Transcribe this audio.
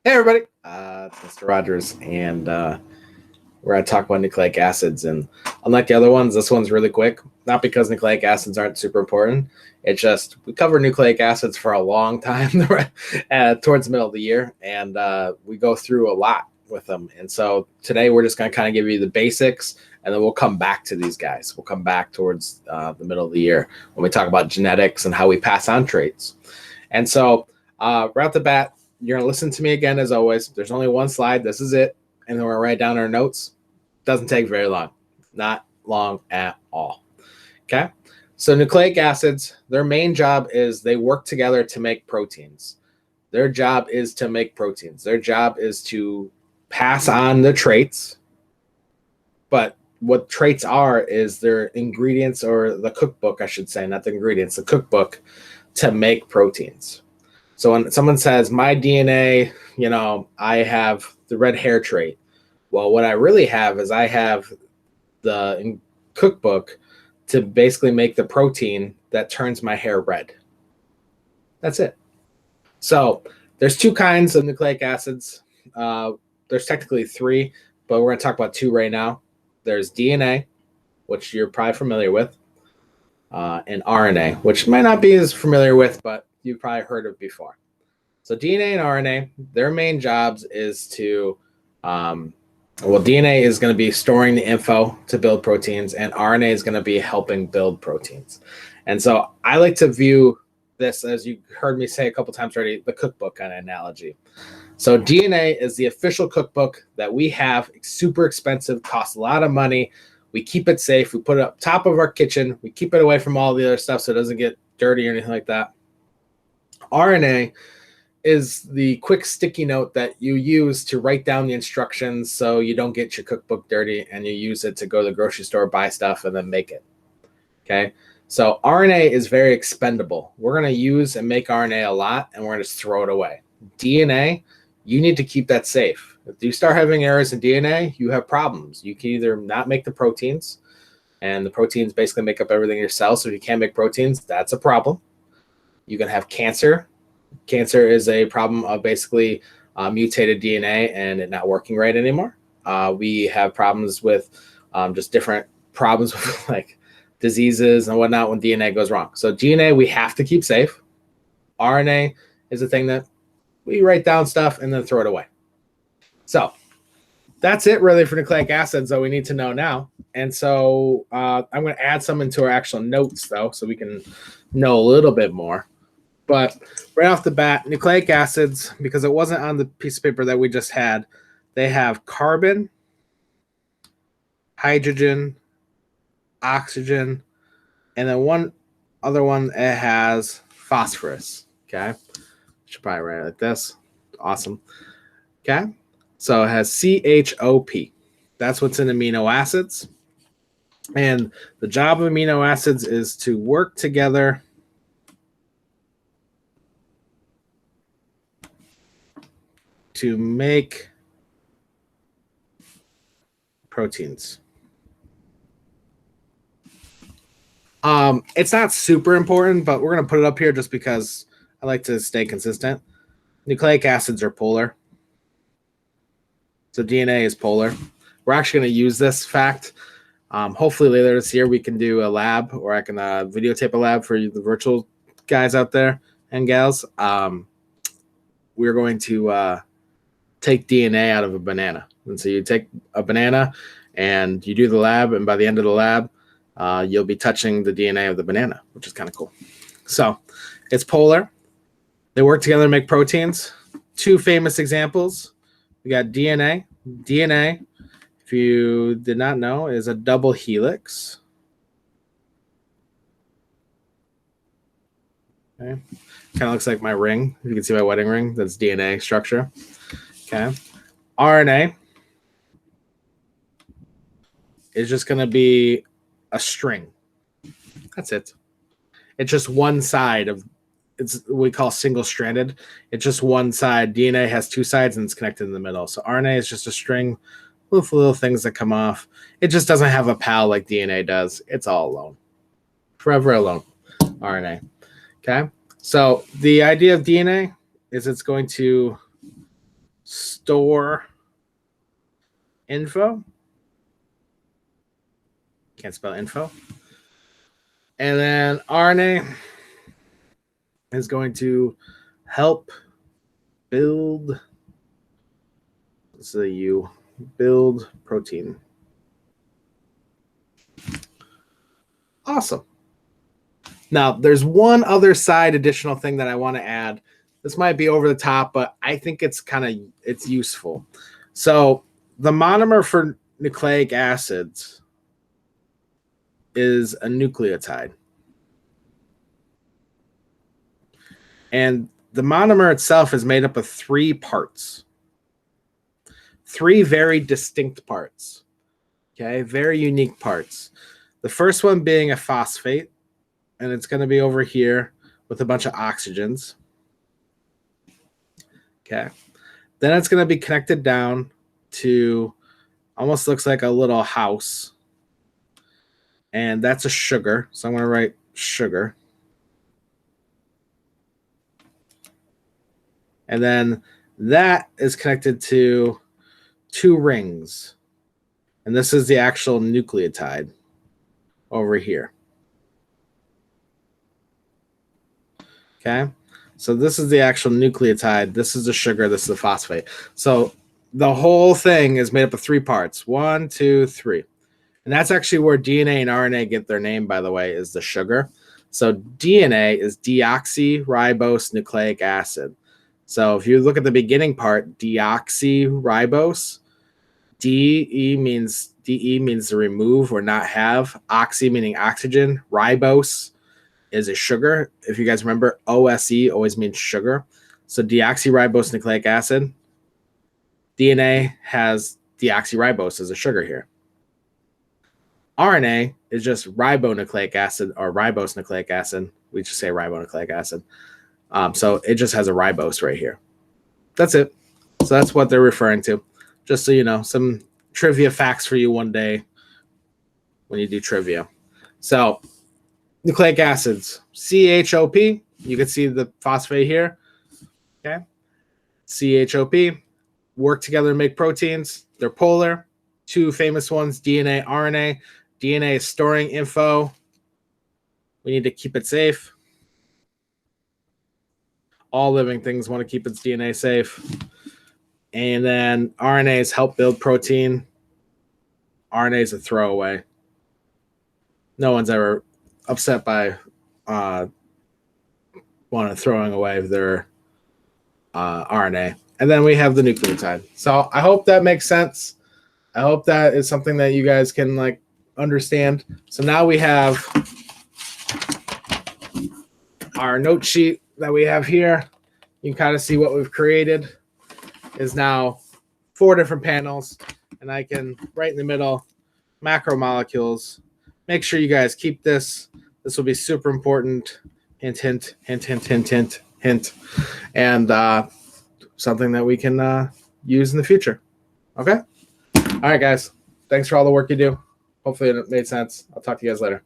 Hey everybody, it's Mr. Rogers, and we're going to talk about nucleic acids. And unlike the other ones, this one's really quick. Not because nucleic acids aren't super important. It's just we cover nucleic acids for a long time towards the middle of the year, and we go through a lot with them. And so today we're just going to kind of give you the basics, and then we'll come back to these guys. We'll come back towards the middle of the year when we talk about genetics and how we pass on traits. And so right off the bat, you're going to listen to me again, as always. There's only one slide. This is it. And then we're going to write down our notes. Doesn't take very long. Not long at all. Okay? So nucleic acids, their main job is they work together to make proteins. Their job is to make proteins. Their job is to pass on the traits. But what traits are is their ingredients, or the cookbook, I should say, not the ingredients, the cookbook to make proteins. So when someone says, my DNA, I have the red hair trait. Well, what I really have is I have the cookbook to basically make the protein that turns my hair red. That's it. So there's two kinds of nucleic acids. There's technically three, but we're going to talk about two right now. There's DNA, which you're probably familiar with, and RNA, which might not be as familiar with, but you've probably heard of before. So DNA and RNA, their main jobs is to, DNA is going to be storing the info to build proteins, and RNA is going to be helping build proteins. And so I like to view this, as you heard me say a couple times already, the cookbook kind of analogy. So DNA is the official cookbook that we have. It's super expensive, costs a lot of money. We keep it safe. We put it up top of our kitchen. We keep it away from all the other stuff so it doesn't get dirty or anything like that. RNA is the quick sticky note that you use to write down the instructions so you don't get your cookbook dirty, and you use it to go to the grocery store, buy stuff, and then make it. Okay? So RNA is very expendable. We're going to use and make RNA a lot, and we're going to just throw it away. DNA, you need to keep that safe. If you start having errors in DNA, you have problems. You can either not make the proteins, and the proteins basically make up everything in your cells. So if you can't make proteins, that's a problem. You can have cancer. Cancer is a problem of basically mutated DNA and it not working right anymore. We have problems with just different problems with like diseases and whatnot when DNA goes wrong. So DNA we have to keep safe. RNA is a thing that we write down stuff and then throw it away. So that's it really for nucleic acids that we need to know now. And so I'm going to add some into our actual notes though, so we can know a little bit more. But right off the bat, nucleic acids, because it wasn't on the piece of paper that we just had, they have carbon, hydrogen, oxygen, and then one other one, it has phosphorus. Okay. Should probably write it like this. Awesome. Okay. So it has CHOP. That's what's in amino acids. And the job of amino acids is to work together to make proteins. It's not super important, but we're going to put it up here just because I like to stay consistent. Nucleic acids are polar. So DNA is polar. We're actually going to use this fact. Hopefully later this year we can do a lab, or I can videotape a lab for the virtual guys out there and gals. We're going to take DNA out of a banana. And so you take a banana and you do the lab, and by the end of the lab, you'll be touching the DNA of the banana, which is kind of cool. So it's polar. They work together to make proteins. Two famous examples. We got DNA. DNA, if you did not know, is a double helix. Okay. Kind of looks like my ring. You can see my wedding ring. That's DNA structure. Okay. RNA is just going to be a string. That's it. It's just one side of, it's what we call single-stranded. It's just one side. DNA has two sides and it's connected in the middle. So RNA is just a string with little things that come off. It just doesn't have a pal like DNA does. It's all alone. Forever alone. RNA. Okay. So the idea of DNA is it's going to store info. Can't spell info. And then RNA is going to help build, this is a U, build protein. Awesome. Now, there's one other side additional thing that I want to add. This might be over the top, but I think it's useful. So the monomer for nucleic acids is a nucleotide. And the monomer itself is made up of 3 parts. 3 very distinct parts. Okay, very unique parts. The first one being a phosphate, and it's going to be over here with a bunch of oxygens. Okay. Then it's going to be connected down to almost looks like a little house. And that's a sugar. So I'm going to write sugar. And then that is connected to 2 rings. And this is the actual nucleotide over here. Okay. So this is the actual nucleotide. This is the sugar. This is the phosphate. So the whole thing is made up of 3 parts. 1, 2, 3. And that's actually where DNA and RNA get their name, by the way, is the sugar. So DNA is deoxyribose nucleic acid. So if you look at the beginning part, deoxyribose, DE means to remove or not have. Oxy meaning oxygen. Ribose is a sugar. If you guys remember, OSE always means sugar. So deoxyribose nucleic acid. DNA has deoxyribose as a sugar here. RNA is just ribonucleic acid or ribose nucleic acid. We just say ribonucleic acid. So it just has a ribose right here. That's it. So that's what they're referring to. Just so you know, some trivia facts for you one day when you do trivia. So nucleic acids, CHOP. You can see the phosphate here. Okay. CHOP work together to make proteins. They're polar. 2 famous ones, DNA, RNA. DNA is storing info. We need to keep it safe. All living things want to keep its DNA safe. And then RNA is help build protein. RNA is a throwaway. No one's ever upset by throwing away their RNA. And then we have the nucleotide. So I hope that makes sense. I hope that is something that you guys can like understand. So now we have our note sheet that we have here. You can kind of see what we've created is now 4 different panels, and I can right in the middle macromolecules. Make sure you guys keep this. This will be super important. Hint, hint, hint, hint, hint, hint, hint, and something that we can use in the future. Okay. All right, guys. Thanks for all the work you do. Hopefully it made sense. I'll talk to you guys later.